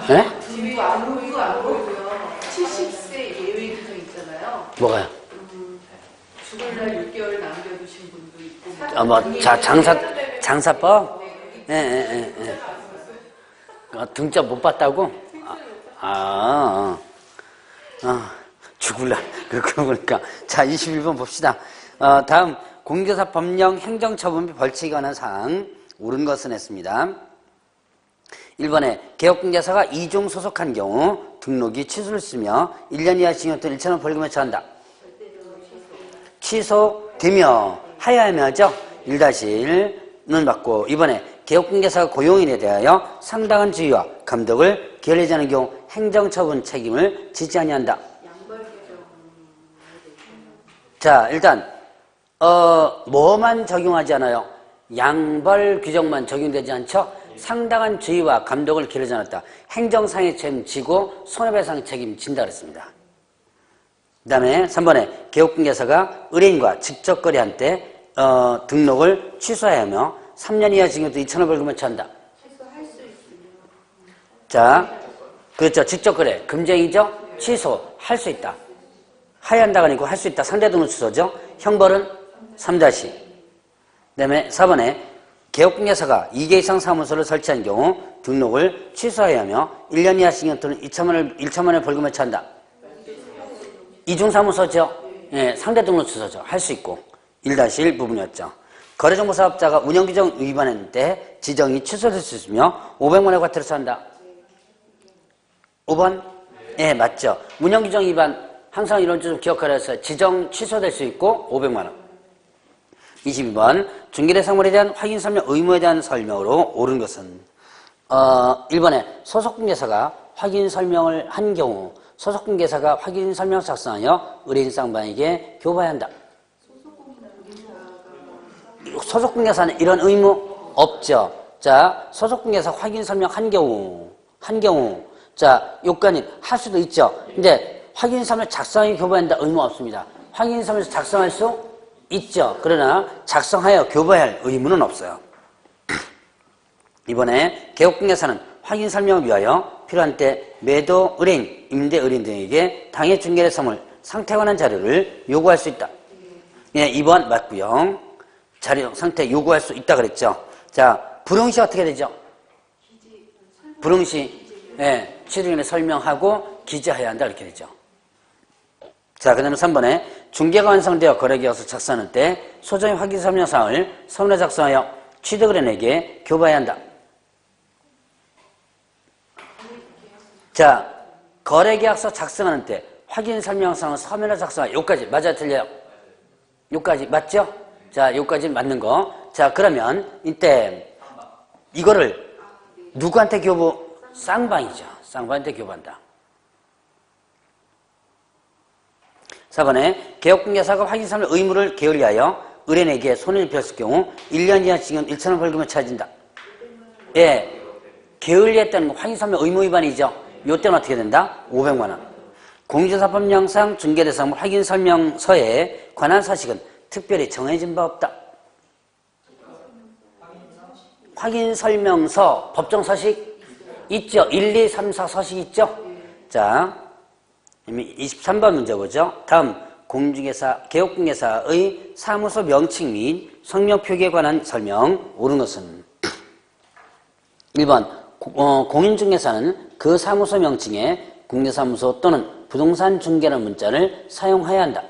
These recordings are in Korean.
네? 이거 안 보이고요. 70세 예외 규정 있잖아요. 뭐가요? 죽을 날 6개월 남겨두신 분도 있고. 뭐, 장사법? 예. 등짝 못 봤다고? 죽을라. 그러니까. 자, 21번 봅시다. 다음, 공개사 법령 행정처분 및 벌칙에 관한 사항, 옳은 것은 했습니다. 1번에 개업공개사가 이중 소속한 경우 등록이 취소했으며 1년 이하 징역 또는 1,000원 벌금에 처한다. 취소되며 하야하며죠. 1-1는 맞고 2번에 개업공개사가 고용인에 대하여 상당한 지휘와 감독을 기울이지 않은 경우 행정처분 책임을 지지 아니한다. 자, 일단 뭐만 적용하지 않아요? 양벌 규정만 적용되지 않죠? 상당한 주의와 감독을 기울이지 않았다. 행정상의 책임 지고 손해배상 책임 진다 그랬습니다. 그 다음에 3번에 개업공개사가 의뢰인과 직접 거래한 때 등록을 취소해야 하며 3년 이하 징역 또 2,000원 벌금에 처한다. 취소할 수 있으면. 자, 그렇죠. 직접 거래 금쟁이죠. 취소할 수 있다. 하야한다가 아니고 할 수 있다. 상대 등록 취소죠. 형벌은 3-. 그 다음에 4번에 개업공개사가 2개 이상 사무소를 설치한 경우 등록을 취소해야 하며 1년 이하 징역 또는 1천만원의 벌금에 처한다. 이중사무소죠. 예, 상대 등록 취소죠. 할 수 있고 1-1 부분이었죠. 거래정보사업자가 운영규정 위반했을 때 지정이 취소될 수 있으며 500만원의 과태료 처한다. 5번? 예, 맞죠. 운영규정 위반 항상 이런 좀 기억하라 해서 지정 취소될 수 있고 500만원. 22번 중개대상물에 대한 확인 설명 의무에 대한 설명으로 옳은 것은 1번에 소속공개사가 확인 설명을 한 경우 소속공개사가 확인 설명 작성하여 의뢰인 쌍방에게 교부해야 한다. 소속공개사는 이런 의무 없죠. 자, 소속공개사 확인 설명 한 경우 자, 요건이 할 수도 있죠. 근데 확인 설명 작성하여 교부한다 의무 없습니다. 확인 설명 작성할 수 있죠. 그러나 작성하여 교부해야 할 의무는 없어요. 이번에 개업공개사는 확인 설명을 위하여 필요한 때 매도 의뢰인, 임대 의뢰인 등에게 당해 중개의 선물, 상태에 관한 자료를 요구할 수 있다. 예, 2번 맞고요. 자료 상태 요구할 수 있다 그랬죠. 자, 불응시 어떻게 되죠? 불응시, 예, 취득인에 설명하고 기재해야 한다 이렇게 되죠. 자, 그 다음에 3번에 중개가 완성되어 거래계약서 작성하는 때 소정의 확인 설명사항을 서면에 작성하여 취득의뢰인에게 교부해야 한다. 자, 거래계약서 작성하는 때 확인 설명사항을 서면에 작성하여 요까지 맞아요 틀려요? 요까지 맞죠? 자, 요까지 맞는 거. 자, 그러면 이때 이거를 누구한테 교부? 쌍방이죠. 쌍방한테 교부한다. 4번에 개업공개사가 확인 설명 의무를 게을리하여 의뢰인에게 손해를 입혔을 경우 1년 이하 징역 1,000원 벌금에 처해진다. 예, 게을리했다는 거 확인 설명 의무 위반이죠. 요때는 어떻게 된다? 500만 원. 공정사법령상 중개대상물 확인 설명서에 관한 사실은 특별히 정해진 바 없다. 확인 설명서 법정 서식 있죠. 1, 2, 3, 4 서식 있죠. 자, 23번 문제 보죠. 다음 공중개사, 개업공개사의 사무소 명칭 및 성명 표기에 관한 설명 옳은 것은 1번 공인중개사는 그 사무소 명칭에 공개사무소 또는 부동산 중개라는 문자를 사용해야 한다.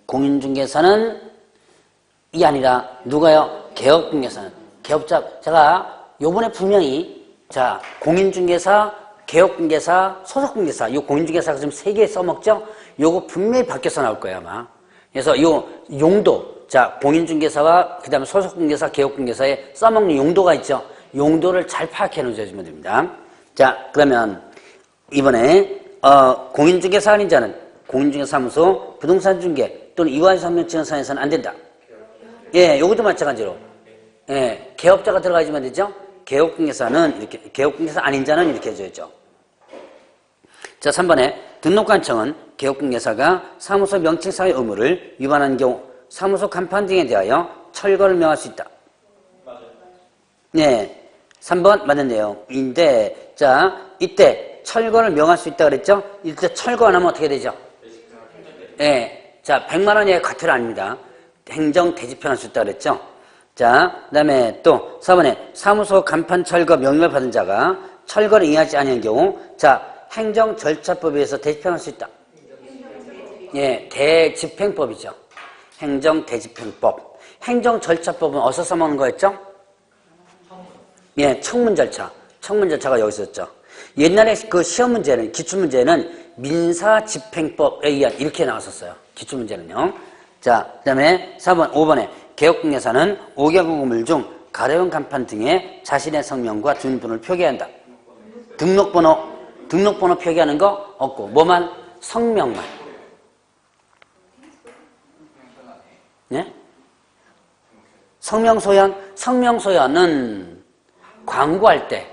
공인중개사는 이 아니라 누가요? 개업공개사는 개업자. 제가 요번에 분명히 자 공인중개사, 개업공개사, 소속공개사, 요 공인중개사가 지금 3개 써먹죠? 요거 분명히 바뀌어서 나올 거예요, 아마. 그래서 요 용도, 자, 공인중개사와 그 다음에 소속공개사, 개업공개사에 써먹는 용도가 있죠? 용도를 잘 파악해 놓으시면 됩니다. 자, 그러면 이번에, 공인중개사 아닌 자는 공인중개사무소, 부동산중개 또는 이화성명증서에서는 안 된다. 예, 요것도 마찬가지로. 예, 개업자가 들어가야지만 되죠? 개업공개사는 이렇게, 개업공개사 아닌 자는 이렇게 해줘야죠. 자, 3번에 등록관청은 개업공개사가 사무소 명칭상의 의무를 위반한 경우 사무소 간판 등에 대하여 철거를 명할 수 있다. 네, 3번 맞는 내용인데, 자, 이때 철거를 명할 수 있다 그랬죠? 이때 철거 안 하면 어떻게 되죠? 예. 자, 100만 원 이하의 과태료 아닙니다. 행정 대집행할 수 있다 그랬죠? 자, 그 다음에 또 4번에 사무소 간판 철거 명령을 받은 자가 철거를 이행하지 않은 경우, 자, 행정 절차법에 의해서 대집행할 수 있다. 예, 대집행법이죠. 행정 대집행법. 행정 절차법은 어디서 써먹는 거였죠? 예, 청문 절차. 청문 절차가 여기 있었죠. 옛날에 그 시험 문제는, 기출문제는 민사집행법에 의한 이렇게 나왔었어요. 기출문제는요. 자, 그 다음에 4번, 5번에 개혁공예사는 5개국 건물 중 가로형 간판 등에 자신의 성명과 주민번호를 표기한다. 등록번호 표기하는 거 없고, 뭐만? 성명만. 예? 성명소연은 광고할 때,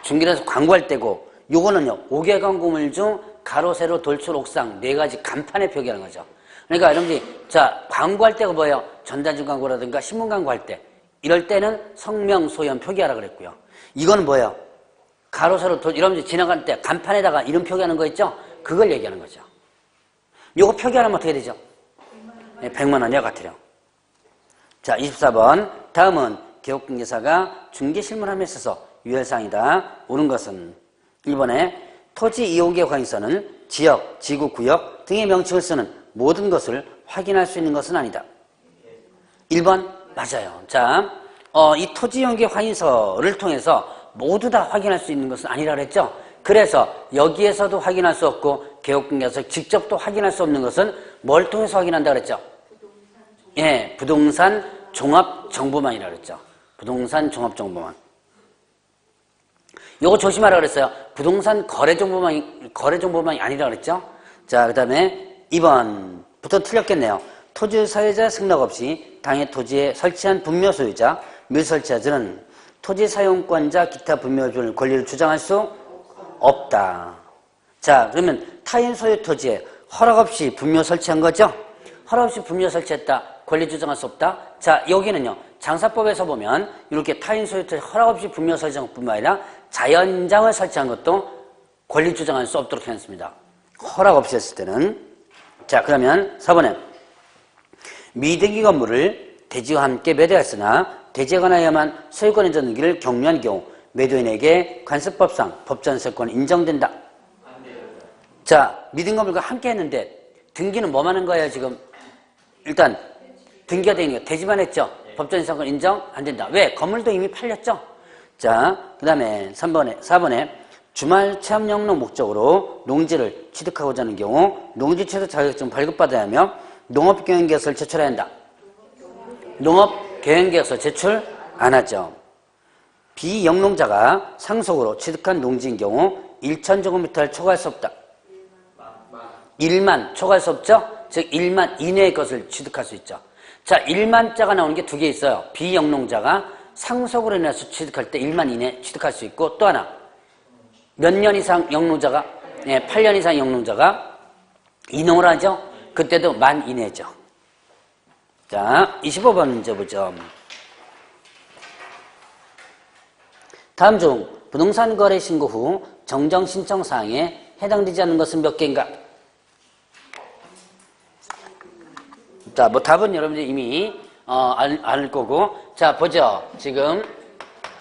중개에서 광고할 때고, 요거는요, 5개국 건물 중 가로, 세로, 돌출, 옥상 4가지 간판에 표기하는 거죠. 그러니까 여러분들이, 자, 광고할 때가 뭐예요? 전단지 광고라든가 신문 광고할 때. 이럴 때는 성명소연 표기하라 그랬고요. 이거는 뭐예요? 가로, 세로, 돌, 여러분들이 지나갈 때 간판에다가 이름 표기하는 거 있죠? 그걸 얘기하는 거죠. 요거 표기하려면 어떻게 되죠? 100만 원 이하 과태료. 자, 24번. 다음은 개혁공개사가 중개실무함에 있어서 유혈사항이다. 옳은 것은 1번에 토지 이용계 관계서는 지역, 지구, 구역 등의 명칭을 쓰는 모든 것을 확인할 수 있는 것은 아니다. 1번 맞아요. 자, 이 토지 이용계 확인서를 통해서 모두 다 확인할 수 있는 것은 아니라 그랬죠. 그래서 여기에서도 확인할 수 없고 개혁공개에서 직접 또 확인할 수 없는 것은 뭘 통해서 확인한다 그랬죠? 예, 부동산 종합정보망이라 그랬죠. 부동산 종합정보망. 요거 조심하라 그랬어요. 부동산 거래정보망이 아니라 그랬죠. 자, 그 다음에 2번부터 틀렸겠네요. 토지 사유자 승낙 없이 당해 토지에 설치한 분묘 소유자, 밀설치자들은 토지 사용권자 기타 분묘 권리를 주장할 수 없다. 자, 그러면 타인 소유 토지에 허락 없이 분묘 설치한 거죠? 허락 없이 분묘 설치했다. 권리 주장할 수 없다. 자, 여기는요. 장사법에서 보면 이렇게 타인 소유 토지 허락 없이 분묘 설치한 것뿐만 아니라 자연장을 설치한 것도 권리 주장할 수 없도록 해놨습니다. 허락 없이 했을 때는. 자, 그러면 4번에 미등기 건물을 대지와 함께 매도했으나 대지에 관하여만 소유권이 전기를 경유한 경우 매도인에게 관습법상 법전세권이 인정된다. 자, 미등기 건물과 함께 했는데 등기는 뭐만 하는 거예요, 지금? 일단 등기가 되는 거 대지만 했죠. 법전세권 인정 안 된다. 왜? 건물도 이미 팔렸죠. 자, 그 다음에 4번에 주말 체험 영농 목적으로 농지를 취득하고자 하는 경우 농지 취득 자격증 발급받아야 하며 농업경영계획서를 제출해야 한다. 농업경영계획서 제출 안 하죠. 비영농자가 상속으로 취득한 농지인 경우 1,000제곱미터를 초과할 수 없다. 1만 초과할 수 없죠? 즉 1만 이내의 것을 취득할 수 있죠. 자, 1만자가 나오는 게 2개 있어요. 비영농자가 상속으로 인해서 취득할 때 1만 이내 취득할 수 있고, 또 하나 몇 년 이상 영농자가 8년 이상 영농자가 이농을 하죠. 그때도 만 이내죠. 자, 25번 문제 보죠. 다음 중 부동산 거래 신고 후 정정 신청 사항에 해당되지 않는 것은 몇 개인가? 자, 뭐 답은 여러분들이 이미 알 거고. 자, 보죠. 지금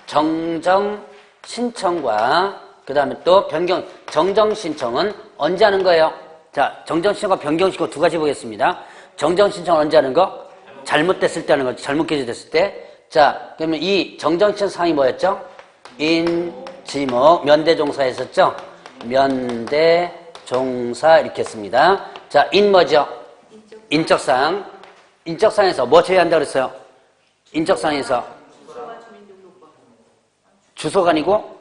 정정 신청과 그 다음에 또 변경, 정정 신청은 언제 하는 거예요? 자, 정정 신청과 변경 신고 2가지 보겠습니다. 정정 신청은 언제 하는 거? 잘못됐을 때 하는 거죠. 잘못 개시됐을 때. 자, 그러면 이 정정 신청 사항이 뭐였죠? 면대종사 했었죠? 면대종사 이렇게 했습니다. 자, 뭐죠? 인적사항. 인적사항에서 뭐 제외한다고 그랬어요? 인적사항에서 주소가 아니고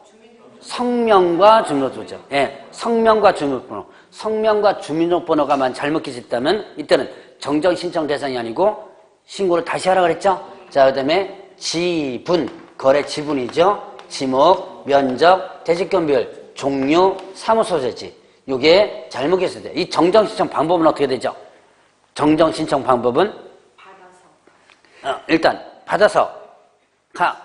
성명과 주민등록번호죠. 예, 성명과 주민등록번호. 성명과 주민등록번호가만 잘못 기재했다면 이때는 정정 신청 대상이 아니고 신고를 다시 하라 그랬죠? 자, 그 다음에 지분, 거래 지분이죠. 지목, 면적, 대지권별, 종류, 사무소 제지. 요게 잘못 기재했을 때. 이 정정 신청 방법은 어떻게 되죠? 정정 신청 방법은 일단 받아서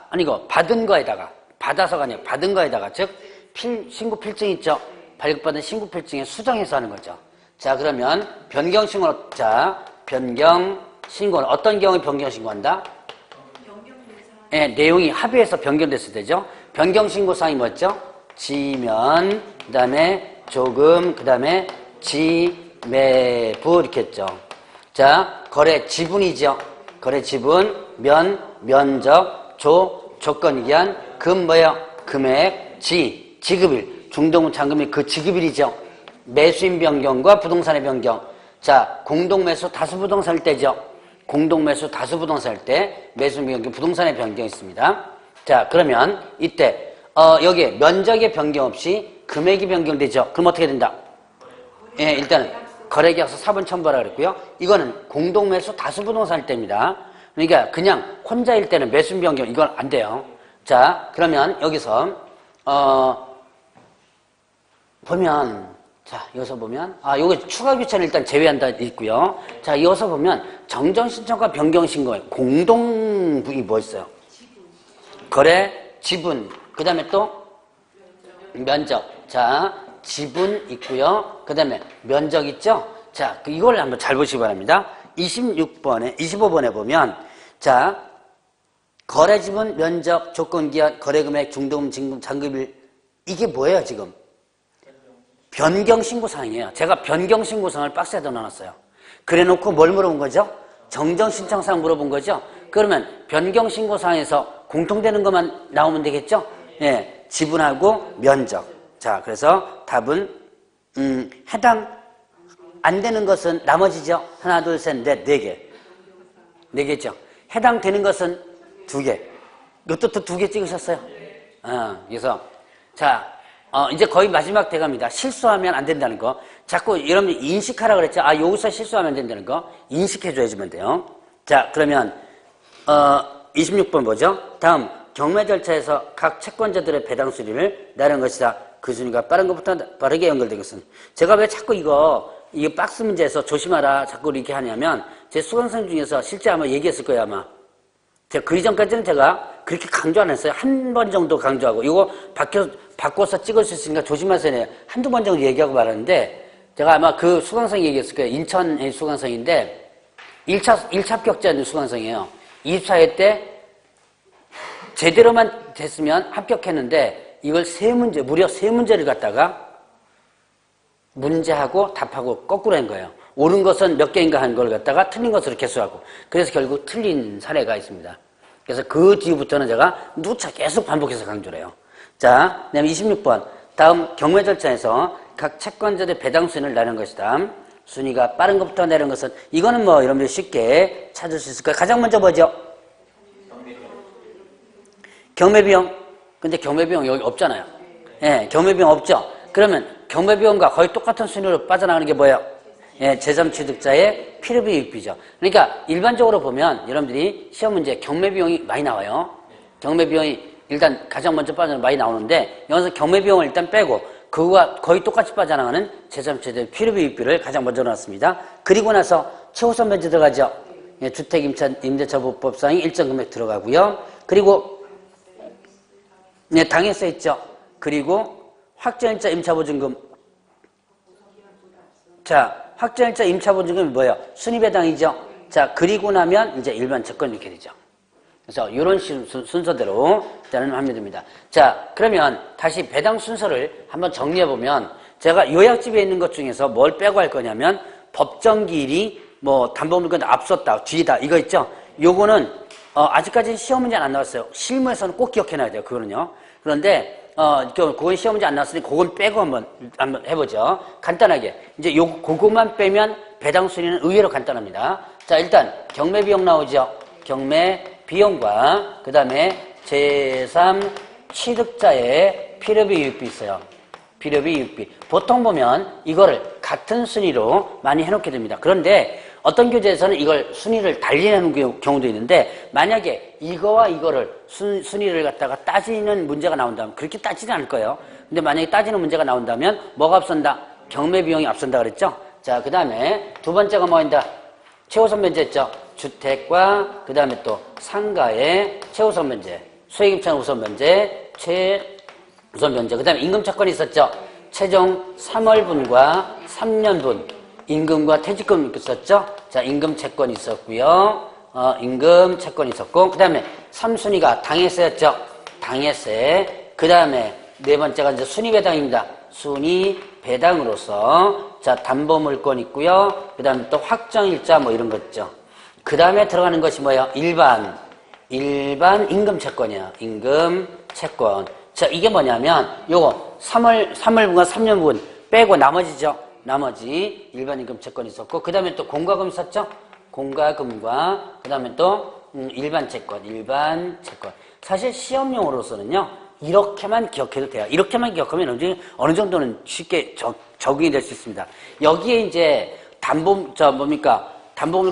아니고 받은 거에다가 받아서가 아니라 받은 거에다가, 즉, 신고 필증 있죠? 발급받은 신고 필증에 수정해서 하는 거죠. 자, 그러면 변경 신고, 자, 변경 신고는 어떤 경우에 변경 신고한다? 예, 내용이 합의해서 변경됐을 때죠. 변경 신고 사항이 뭐였죠? 지면, 그 다음에 조금, 그 다음에 지매부 이렇게 했죠. 자, 거래 지분이죠. 거래 지분, 면적, 조건기한, 뭐예요? 금액, 지급일, 중도금 잔금일 그 지급일이죠. 매수인 변경과 부동산의 변경. 자, 공동매수 다수부동산일 때죠. 공동매수 다수부동산일 때 매수인 변경, 부동산의 변경이 있습니다. 자, 그러면 이때 여기에 면적의 변경 없이 금액이 변경되죠. 그럼 어떻게 된다? 예, 일단은 거래계약서 사본 첨부하라 그랬고요. 이거는 공동매수 다수부동산일 때입니다. 그러니까 그냥 혼자일 때는 매수인 변경 이건 안 돼요. 자, 그러면 여기서 보면, 자, 여기서 보면, 요거 추가 규칙은 일단 제외한다 있고요. 자, 여기서 보면, 정정신청과 변경신고에 공동분이 뭐 있어요? 거래, 지분, 그 다음에 또, 면적. 자, 지분 있고요. 그 다음에 면적 있죠? 자, 이걸 한번 잘 보시기 바랍니다. 25번에 보면, 자, 거래 지분, 면적, 조건기한, 거래금액, 중도금, 진금, 잔금일, 이게 뭐예요, 지금? 변경신고사항이에요. 제가 변경신고사항을 박스에다 넣어놨어요. 그래 놓고 뭘 물어본 거죠? 정정신청사항 물어본 거죠? 그러면 변경신고사항에서 공통되는 것만 나오면 되겠죠? 예, 지분하고 면적. 자, 그래서 답은, 해당 안 되는 것은 나머지죠? 하나, 둘, 셋, 넷, 네 개. 네 개죠? 해당되는 것은 두 개. 이것도 또 두 개 찍으셨어요? 그래서, 자, 이제 거의 마지막 대갑니다. 실수하면 안 된다는 거. 자꾸 여러분이 인식하라 그랬죠? 여기서 실수하면 안 된다는 거. 인식해줘야지만 돼요. 자, 그러면, 26번 뭐죠? 다음, 경매 절차에서 각 채권자들의 배당 순위를 나른 것이다. 그 순위가 빠른 것부터 빠르게 연결되겠습니다. 제가 왜 자꾸 이게 박스 문제에서 조심하라 자꾸 이렇게 하냐면, 제 수강생 중에서 실제 아마 얘기했을 거예요, 아마. 제가 그 이전까지는 제가 그렇게 강조 안 했어요. 한 번 정도 강조하고, 이거 바꿔서 찍을 수 있으니까 조심하세요. 한두 번 정도 얘기하고 말았는데, 제가 아마 그 수강생 얘기했을 거예요. 인천의 수강생인데, 1차 합격자 수강생이에요. 24회 때, 제대로만 됐으면 합격했는데, 이걸 무려 세 문제를 갖다가, 문제하고 답하고 거꾸로 한 거예요. 옳은 것은 몇 개인가 한 걸 갖다가 틀린 것으로 개수하고. 그래서 결국 틀린 사례가 있습니다. 그래서 그 뒤부터는 제가 누차 계속 반복해서 강조를 해요. 자, 그 다음에 26번. 다음 경매 절차에서 각 채권자들의 배당 순위를 나눈 것이다. 순위가 빠른 것부터 내린 것은, 이거는 뭐 여러분들 쉽게 찾을 수 있을 거예요. 가장 먼저 뭐죠? 경매비용. 근데 경매비용 여기 없잖아요. 예, 경매비용 없죠? 그러면 경매비용과 거의 똑같은 순위로 빠져나가는 게 뭐예요? 예, 제3취득자의 필요비 유익비죠. 그러니까 일반적으로 보면 여러분들이 시험 문제 경매비용이 많이 나와요. 경매비용이 일단 가장 먼저 빠져나가는 많이 나오는데, 여기서 경매비용을 일단 빼고 그거와 거의 똑같이 빠져나가는 제3취득자의 필요비 유익비를 가장 먼저 넣었습니다. 그리고 나서 최우선 면제 들어가죠. 예, 주택임대차보호법상의 일정 금액 들어가고요. 그리고 네, 당해세 있죠. 그리고 확정일자 임차보증금. 자, 확정일자 임차보증금이 뭐예요? 순위배당이죠. 자, 그리고 나면 이제 일반 채권 이렇게 되죠. 그래서 이런 순서대로 일단은 하면 됩니다. 자, 그러면 다시 배당 순서를 한번 정리해보면, 제가 요약집에 있는 것 중에서 뭘 빼고 할 거냐면, 법정기일이 뭐 담보물건 앞섰다, 뒤다, 이거 있죠? 요거는 아직까지 시험 문제는 안 나왔어요. 실무에서는 꼭 기억해놔야 돼요. 그거는요. 그런데 그건 시험 문제 안 나왔으니 그건 빼고 한번 해보죠. 간단하게 이제 그것만 빼면 배당 순위는 의외로 간단합니다. 자, 일단 경매 비용 나오죠. 경매 비용과 그 다음에 제3 취득자의 필요비 유익비 있어요. 필요비 유익비. 보통 보면 이거를 같은 순위로 많이 해놓게 됩니다. 그런데 어떤 교재에서는 이걸 순위를 달리하는 경우도 있는데, 만약에 이거와 이거를 순위를 갖다가 따지는 문제가 나온다면, 그렇게 따지지 않을 거예요. 근데 만약에 따지는 문제가 나온다면 뭐가 앞선다? 경매 비용이 앞선다 그랬죠? 자, 그 다음에 두 번째가 뭐인다? 최우선 면제였죠? 주택과 그 다음에 또 상가의 최우선 면제. 소액임차는 우선 면제, 최우선 면제. 그 다음에 임금채권이 있었죠. 최종 3월분과 3년분 임금과 퇴직금 있었죠. 자, 임금채권이 있었고요. 임금채권이 있었고, 그 다음에 3순위가 당해세였죠. 당해세. 그 다음에 네 번째가 이제 순위배당입니다. 순위배당으로서 자, 담보물권 있고요. 그 다음에 또 확정일자 뭐 이런 거 있죠. 그 다음에 들어가는 것이 뭐예요? 일반 임금채권이에요. 임금채권. 자, 이게 뭐냐면 요거 3월분과 3년분 빼고 나머지죠. 나머지 일반 임금채권이 있었고, 그 다음에 또 공과금 있었죠. 공과금과 그 다음에 또 일반 채권. 사실 시험용으로서는요, 이렇게만 기억해도 돼요. 이렇게만 기억하면 어느 정도는 쉽게 적응이 될 수 있습니다. 여기에 이제 담보물권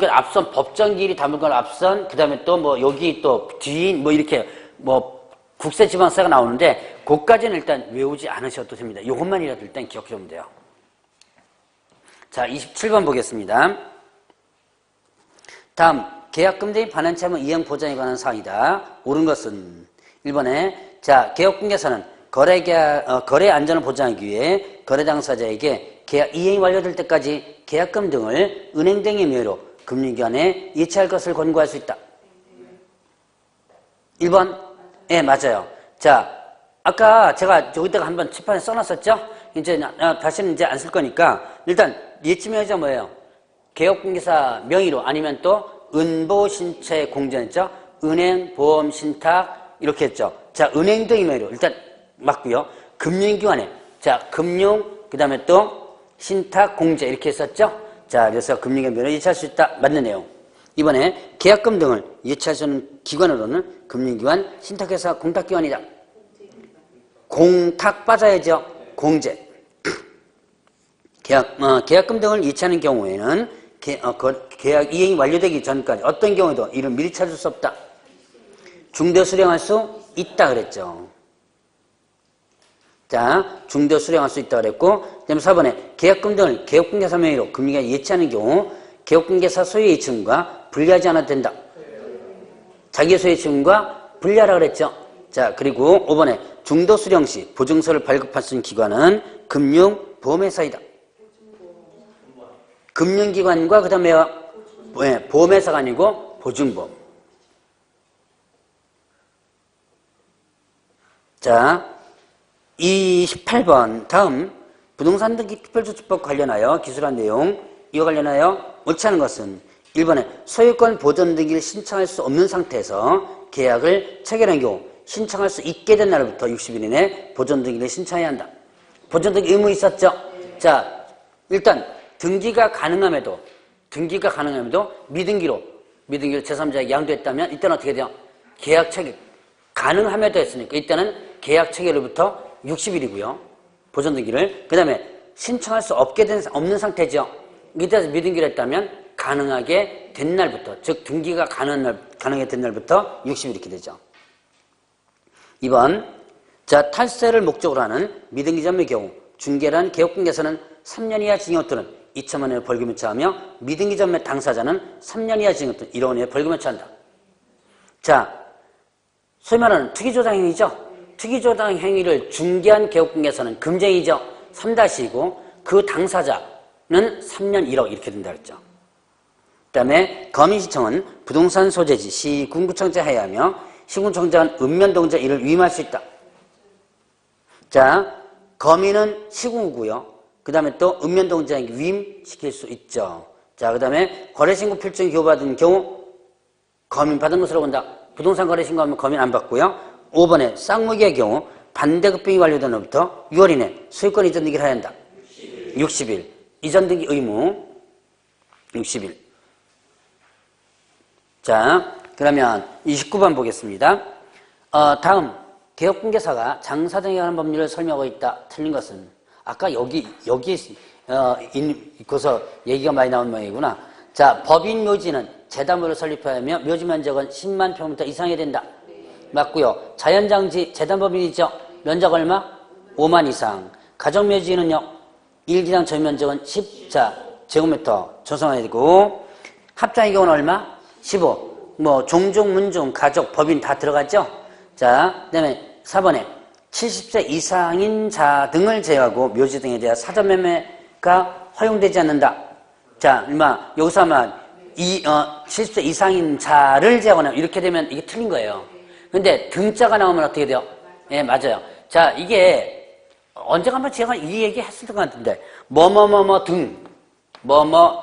앞선, 법정기일이 담보물권 앞선, 그 다음에 또 뭐 여기 또 뒤인, 뭐 이렇게 뭐 국세지방세가 나오는데, 그것까지는 일단 외우지 않으셔도 됩니다. 이것만이라도 일단 기억해 두면 돼요. 자, 27번 보겠습니다. 다음, 계약금 대비 반환채무 이행 보장에 관한 사항이다. 옳은 것은 1번에, 자, 개업공개사는 거래 안전을 보장하기 위해 거래 당사자에게 계약 이행이 완료될 때까지 계약금 등을 은행 등의 명의로 금융기관에 이체할 것을 권고할 수 있다. 1번? 네, 맞아요. 자, 아까 제가 여기다가 한번 칠판에 써놨었죠? 이제, 다시는 이제 안 쓸 거니까, 일단, 예치명의자 뭐예요? 개업공개사 명의로 아니면 또 은보신체 공제했죠? 은행, 보험, 신탁, 이렇게 했죠. 자, 은행 등의 명의로 일단 맞고요. 금융기관에, 자, 금융, 그 다음에 또 신탁, 공제 이렇게 했었죠? 자, 그래서 금융기관 명의로 이체할 수 있다. 맞는 내용. 이번에 계약금 등을 이체할 수 있는 기관으로는 금융기관, 신탁회사, 공탁기관이다. 공탁 빠져야죠. 공제. 계약금 등을 이체하는 경우에는 계약 이행이 완료되기 전까지 어떤 경우에도 이를 미리 찾을 수 없다. 중도 수령할 수 있다 그랬죠. 자, 중도 수령할 수 있다 그랬고, 그 다음에 4번에 계약금 등을 개업공개사 명의로 금융기관에 이체하는 경우 개업공개사 소유의 이층과 분리하지 않아도 된다. 자기 소유의 이층과 분리하라 그랬죠. 자, 그리고 5번에 중도 수령 시 보증서를 발급할 수 있는 기관은 금융보험회사이다. 금융기관과 그 다음에 보험회사가 아니고 보증보험. 자, 28번 다음 부동산 등기 특별조치법 관련하여 기술한 내용, 이와 관련하여 옳지 않은 것은 1번에 소유권 보전 등기를 신청할 수 없는 상태에서 계약을 체결한 경우 신청할 수 있게 된 날부터 60일 이내 보전 등기를 신청해야 한다. 보전 등기 의무 있었죠? 자, 일단 등기가 가능함에도 미등기로 제3자에게 양도했다면 이때는 어떻게 돼요? 계약 체결 가능함에도 했으니까 이때는 계약 체결로부터 60일이고요. 보전 등기를. 그 다음에 신청할 수 없는 상태죠. 이때서 미등기를 했다면 가능하게 된 날부터, 즉 등기가 가능하게 된 날부터 60일 이렇게 되죠. 2번, 자, 탈세를 목적으로 하는 미등기 전매의 경우 중개란 개업공개사는 3년 이하 징역 또는 2천만 원의 벌금에 처하며 미등기 전매 당사자는 3년 이하 징역 또는 1억 원의 벌금에 처한다. 자, 소위 말하는 투기조장 행위죠. 투기조장 행위를 중개한 개업공개사는 금쟁이죠. 3-2고 그 당사자는 3년 1억 이렇게 된다 그랬죠. 그 다음에 거민시청은 부동산 소재지 시군구청장에 하여하며 시군구청장은 읍면동자 이를 위임할 수 있다. 자, 거민은 시군구고요. 그 다음에 또 읍면동장에게 위임시킬 수 있죠. 자, 그 다음에 거래신고 필증 교부받은 경우 거민 받은 것으로 본다. 부동산 거래신고하면 거민 안 받고요. 5번에 쌍무기의 경우 반대급빙이 완료된 날부터 6월 이내 소유권 이전 등기를 해야 한다. 60일. 이전 등기 의무 60일. 자, 그러면 29번 보겠습니다. 다음 개업공개사가 장사 등에 관한 법률을 설명하고 있다. 틀린 것은 아까 여기에 있고서 얘기가 많이 나온 모양이구나. 자, 법인 묘지는 재단으로 설립하며 묘지 면적은 10만 평미터 이상이 된다. 맞고요. 자연장지 재단법인이죠. 면적 얼마? 5만 이상. 가정묘지는요. 1기당 전면적은 10자 제곱미터 조성해야 되고 합장의 경우는 얼마? 15. 뭐 종종, 문종, 가족, 법인 다 들어갔죠? 자, 그 다음에 4번에 70세 이상인 자 등을 제외하고 묘지 등에 대한 사전 매매가 허용되지 않는다. 자, 여기서 아마 70세 이상인 자를 제외하거나 이렇게 되면 이게 틀린 거예요. 근데 등자가 나오면 어떻게 돼요? 예, 맞아요. 자, 이게 언젠가 한번 제가 이 얘기 했을 것 같은데,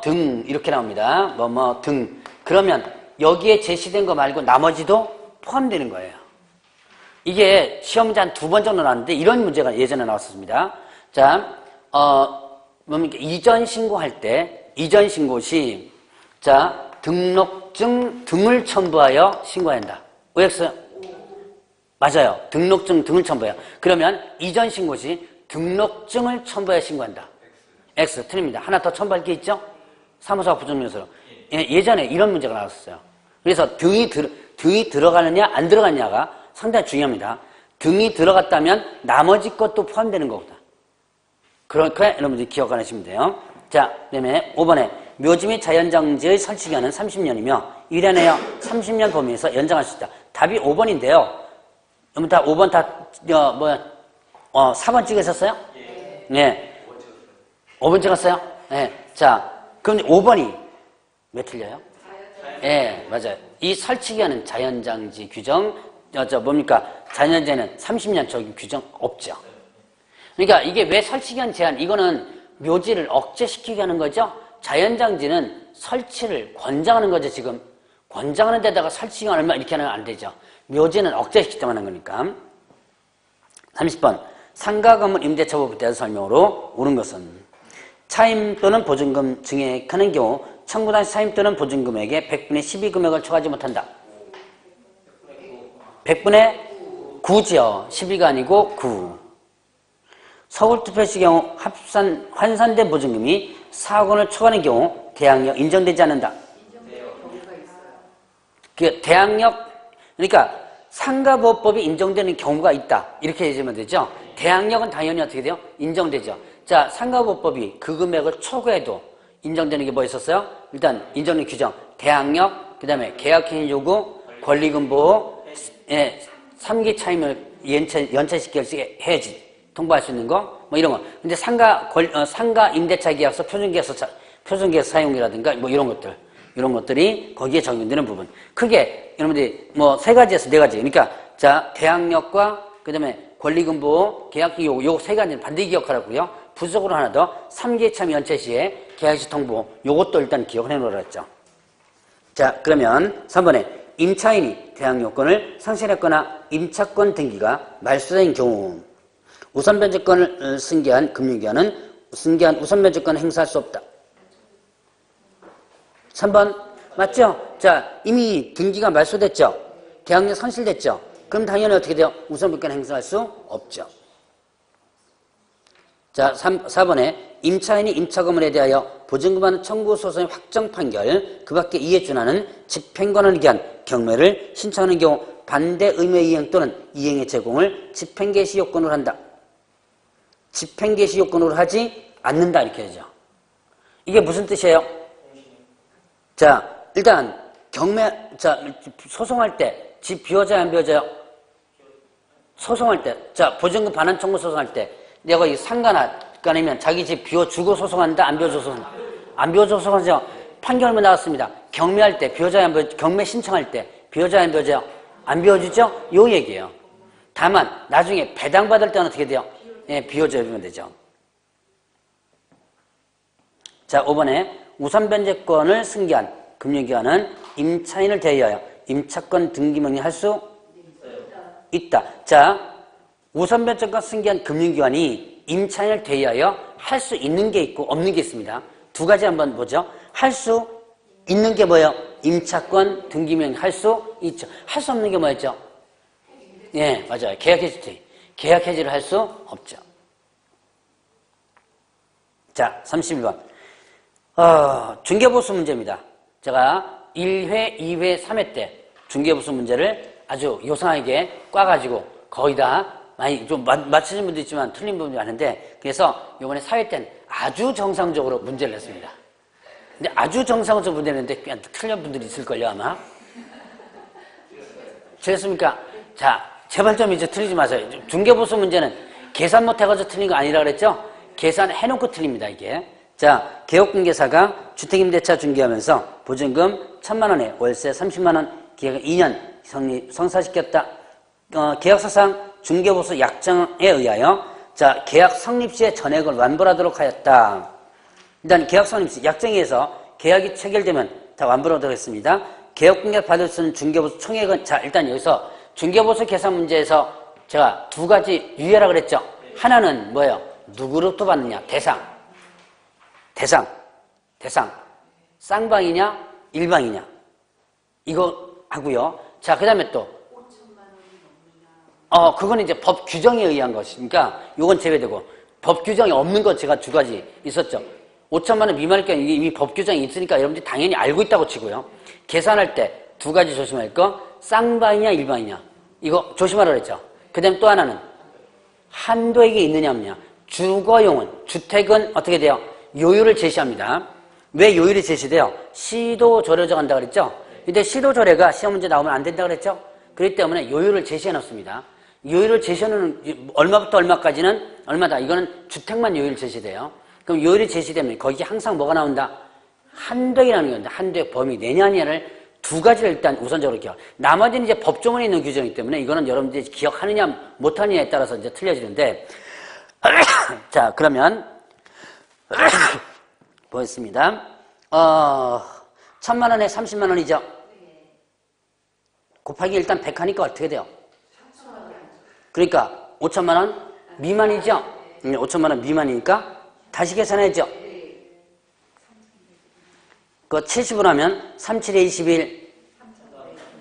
등, 이렇게 나옵니다. 등. 그러면 여기에 제시된 거 말고 나머지도 포함되는 거예요. 이게 시험 문제 한 2번 정도 나왔는데, 이런 문제가 예전에 나왔었습니다. 자, 뭡니까? 이전 신고할 때, 이전 신고 시, 자, 등록증 등을 첨부하여 신고해야 한다. OX? 맞아요. 등록증 등을 첨부해요. 그러면 이전 신고 시 등록증을 첨부해 신고한다. X 틀립니다. 하나 더 첨부할 게 있죠? 사무소와 부정명세로. 예전에 이런 문제가 나왔었어요. 그래서 등이 들어가느냐 안 들어갔냐가 상당히 중요합니다. 등이 들어갔다면 나머지 것도 포함되는 거구나. 그러니까 여러분들이 기억하시면 돼요. 자, 그다음에 5번에 묘지 및 자연장지의 설치기간은 30년이며 1년에요 30년 범위에서 연장할 수 있다. 답이 5번인데요. 여러분 다 5번 다 4번 찍으셨어요? 네. 5번 찍었어요? 네. 자, 그럼 5번이 왜 틀려요? 네, 맞아요. 이 설치기한은 자연장지 규정, 뭡니까? 자연장지는 30년 적용 규정 없죠. 그러니까 이게 왜 설치기한 제한, 이거는 묘지를 억제시키게 하는 거죠? 자연장지는 설치를 권장하는 거죠, 지금. 권장하는 데다가 설치기한 얼마 이렇게 하면 안 되죠. 묘지는 억제시키기만 하는 거니까. 30번. 상가 건물 임대차법에 대한 설명으로 옳은 것은 차임 또는 보증금 증액하는 경우 청구단 차임 또는 보증금액의 100분의 12 금액을 초과하지 못한다. 100분의 9죠. 12가 아니고 9. 서울특별시 경우 환산된 보증금이 4억 원을 초과하는 경우 대항력 인정되지 않는다. 그 대항력, 그러니까 상가보호법이 인정되는 경우가 있다. 이렇게 얘기하면 되죠. 대항력은 당연히 어떻게 돼요? 인정되죠. 자, 상가보호법이 그 금액을 초과해도 인정되는 게 뭐 있었어요? 일단 인정된 규정, 대항력, 그 다음에 계약행위 요구, 권리금 보호, 3기 차임을 연체시킬 수 해야지. 통보할 수 있는 거, 뭐 이런 거. 근데 상가 임대차 계약서, 표준계약서 사용이라든가 뭐 이런 것들이 거기에 적용되는 부분. 크게 여러분들이 뭐 3가지에서 4가지. 그러니까 자, 대항력과 그다음에 권리금 보호, 계약기 요구, 요 3가지는 반드시 기억하라고요. 부수적으로 하나 더 3기 참 연체 시에 계약시 통보, 요것도 일단 기억을 해놓으라 했죠. 자, 그러면 3번에 임차인이 대항요건을 상실했거나 임차권 등기가 말소된 경우 우선 변제권을 승계한 금융기관은 승계한 우선 변제권을 행사할 수 없다. 3번 맞죠? 자, 이미 등기가 말소됐죠? 대항력 상실됐죠? 그럼 당연히 어떻게 돼요? 우선 변제권을 행사할 수 없죠. 자, 4번에 임차인이 임차건물에 대하여 보증금하는 청구소송의 확정 판결, 그 밖에 이에 준하는 집행권을 위한 경매를 신청하는 경우 반대 의무 이행 또는 이행의 제공을 집행개시 요건으로 한다. 집행개시 요건으로 하지 않는다 이렇게 하죠. 이게 무슨 뜻이에요? 자, 일단 소송할 때 집 비워져야 안 비워져요? 소송할 때, 자, 보증금 반환 청구 소송할 때 내가 이 상가나면 자기 집 비워주고 소송한다, 안 비워주고 소송한다. 안 비워주고 소송하죠. 판결문 나왔습니다. 경매할 때 비워져야 안 비워져요? 경매 신청할 때 비워져야 안 비워져요? 안 비워주죠? 요 얘기예요. 다만 나중에 배당받을 때는 어떻게 돼요? 예, 비워주면 되죠. 자, 5번에 우선 변제권을 승계한 금융기관은 임차인을 대하여 임차권 등기 명령할 수 있다. 자, 우선 변제권 승계한 금융기관이 임차인을 대하여 할 수 있는 게 있고 없는 게 있습니다. 두 가지 한번 보죠. 할 수 있는 게 뭐예요? 임차권 등기 명령 할 수 있죠. 할 수 없는 게 뭐였죠? 예, 맞아요. 계약 해지를 할 수 없죠. 자, 32번. 중개보수 문제입니다. 제가 1회, 2회, 3회 때 중개보수 문제를 아주 요상하게 꽈가지고 거의 다 많이 좀 맞추신 분도 있지만 틀린 분도 많은데 그래서 이번에 4회 때는 아주 정상적으로 문제를 냈습니다. 근데 아주 정상적으로 문제를 냈는데 꽤 틀린 분들이 있을걸요 아마. 그렇습니까? 자, 제발 좀 이제 틀리지 마세요. 중개보수 문제는 계산 못해가지고 틀린 거 아니라 그랬죠? 계산해놓고 틀립니다, 이게. 자, 개업공개사가 주택임대차 중개하면서 보증금 1,000만 원에 월세 30만 원, 계약 2년 성사시켰다. 계약서상 중개보수 약정에 의하여 자, 계약 성립 시에 전액을 완불하도록 하였다. 일단 계약 성립 시 약정에 의해서 계약이 체결되면 다 완불하도록 했습니다. 개업공개 받을 수 있는 중개보수 총액은 자, 일단 여기서 중개보수 계산 문제에서 제가 두 가지 유예라 그랬죠. 하나는 뭐예요? 누구로부터 받느냐? 대상. 쌍방이냐? 일방이냐? 이거 하고요. 자, 그 다음에 또 그건 이제 법 규정에 의한 것이니까 요건 제외되고 법 규정이 없는 것 제가 두 가지 있었죠. 5천만 원 미만일 경우 이미 법 규정이 있으니까 여러분들이 당연히 알고 있다고 치고요. 계산할 때 두 가지 조심할 거 쌍방이냐 일방이냐 이거 조심하라 그랬죠. 그 다음에 또 하나는 한도액이 있느냐 없느냐. 주거용은 주택은 어떻게 돼요? 요율을 제시합니다. 왜 요율이 제시돼요? 시도조례적 한다 그랬죠. 근데 시도조례가 시험 문제 나오면 안 된다 그랬죠. 그렇기 때문에 요율을 제시해 놓습니다. 요율을 제시하는 얼마부터 얼마까지는 얼마다. 이거는 주택만 요율 제시돼요. 그럼 요율이 제시되면 거기에 항상 뭐가 나온다? 한도액이라는 건데 한도액 범위 내냐 아니냐를 두 가지를 일단 우선적으로 기억. 나머지는 이제 법조문에 있는 규정이기 때문에 이거는 여러분들이 기억하느냐 못하느냐에 따라서 이제 틀려지는데 자, 그러면 보겠습니다. 1,000만 원에 30만 원이죠. 곱하기 일단 100 하니까 어떻게 돼요? 그러니까 5천만 원 미만이죠? 5천만 원 미만이니까 다시 계산해야죠. 그 70으로 하면 37에 21,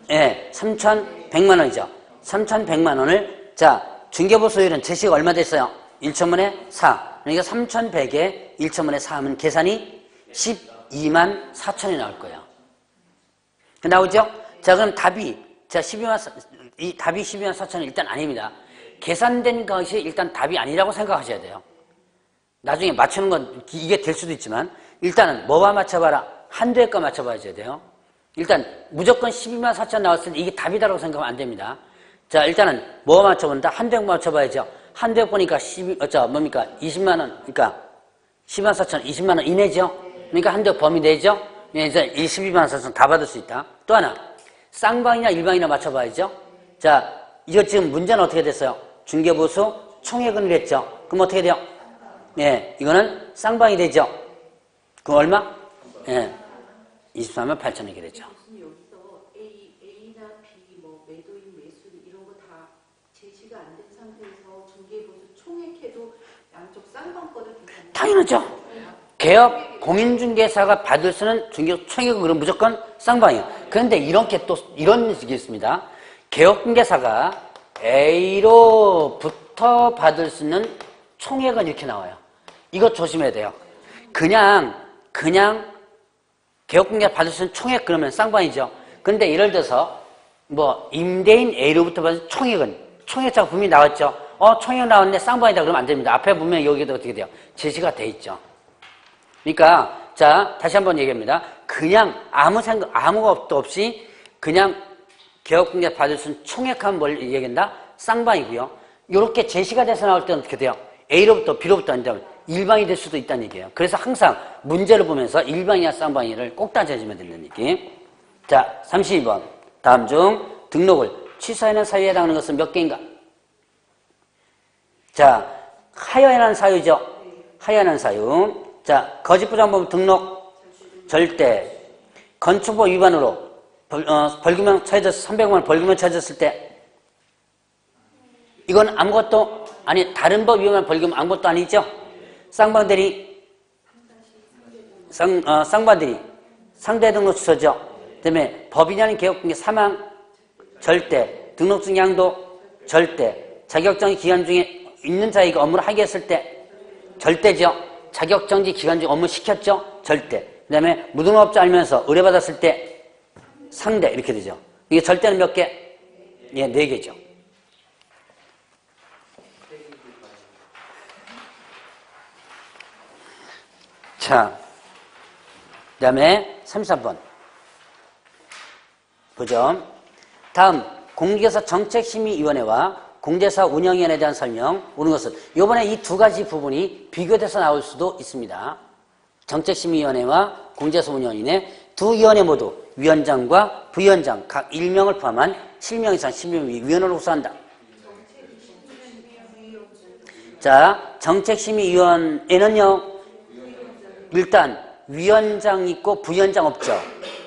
예, 3,100만 원이죠. 3,100만 원을 자, 중개보수율은 제시가 얼마 됐어요? 1천만에 4. 그러니까 3,100에 1천만에 4 하면 계산이 12만 4천이 나올 거예요. 나오죠? 자, 그럼 답이 자, 이 답이 12만 4천은 일단 아닙니다. 계산된 것이 일단 답이 아니라고 생각하셔야 돼요. 나중에 맞추는 건 이게 될 수도 있지만 일단은 뭐와 맞춰봐라? 한도액과 맞춰봐야 돼요. 일단 무조건 12만 4천 나왔을 때 이게 답이다라고 생각하면 안 됩니다. 자, 일단은 뭐와 맞춰본다? 한도액 맞춰봐야죠. 한도액 보니까 20만 원, 그러니까 12만 4천, 20만 원 이내죠? 그러니까 한도액 범위 내죠? 이제 이 12만 4천 다 받을 수 있다. 또 하나, 쌍방이냐 일방이냐 맞춰봐야죠. 자, 이거 지금 문제는 어떻게 됐어요? 중개보수 총액은 그랬죠? 그럼 어떻게 돼요? 예, 이거는 쌍방이 되죠? 그럼 얼마? 예, 24만 8천 이렇게 되죠. 여기서 A나 B, 뭐 매도인, 매수인 이런 거 다 제시가 안 된 상태에서 중개보수 총액해도 양쪽 쌍방거를 계산. 당연하죠. 개업 공인중개사가 받을 수 있는 중개보수 총액은 그럼 무조건 쌍방이에요. 그런데 이렇게 또 이런 게 있습니다. 개업중개사가 A로부터 받을 수 있는 총액은 이렇게 나와요. 이거 조심해야 돼요. 그냥 개업공개 받을 수 있는 총액 그러면 쌍방이죠. 근데 예를 들어서 뭐 임대인 A로부터 받은 총액자가 분명히 나왔죠. 총액 나왔는데 쌍방이다 그러면 안 됩니다. 앞에 보면 여기도 어떻게 돼요? 제시가 돼 있죠. 그러니까 자, 다시 한번 얘기합니다. 그냥 아무것도 없이 그냥 개업공개 받을 수 있는 총액하면 뭘 얘기한다? 쌍방이고요. 이렇게 제시가 돼서 나올 때는 어떻게 돼요? A로부터 B로부터 아니면 일방이 될 수도 있다는 얘기예요. 그래서 항상 문제를 보면서 일방이냐 쌍방이냐를 꼭 따져주면 되는 얘기. 자, 32번. 다음 중 등록을 취소하는 사유에 해당하는 것은 몇 개인가? 자, 하여연한 사유죠. 하여연한 사유. 자, 거짓부정범 등록 절대. 건축법 위반으로 벌금형 처해졌을 300만 원 벌금형 처해졌을 때 이건 아무것도 아니 다른 법 위반한 벌금 아무것도 아니죠. 쌍방들이 상대 등록 취소죠. 그다음에 법인이 아닌 개업공개 사망 절대, 등록증 양도 절대, 자격정지 기간 중에 있는 자에게 업무를 하게 했을 때 절대죠. 자격정지 기간 중에 업무 시켰죠. 절대. 그다음에 무등록업자 알면서 의뢰받았을 때 상대 이렇게 되죠. 이게 절대는 몇 개? 예, 4개죠. 자, 그 다음에 33번 보죠. 다음 공개사 정책심의위원회와 공제사 운영위원회에 대한 설명 오는 것은 이번에 이 두 가지 부분이 비교돼서 나올 수도 있습니다. 정책심의위원회와 공제사 운영위원회 두 위원회 모두 위원장과 부위원장 각 1명을 포함한 7명 이상 10명 위원으로 구성한다. 자, 정책심의위원회는요, 일단 위원장 있고 부위원장 없죠.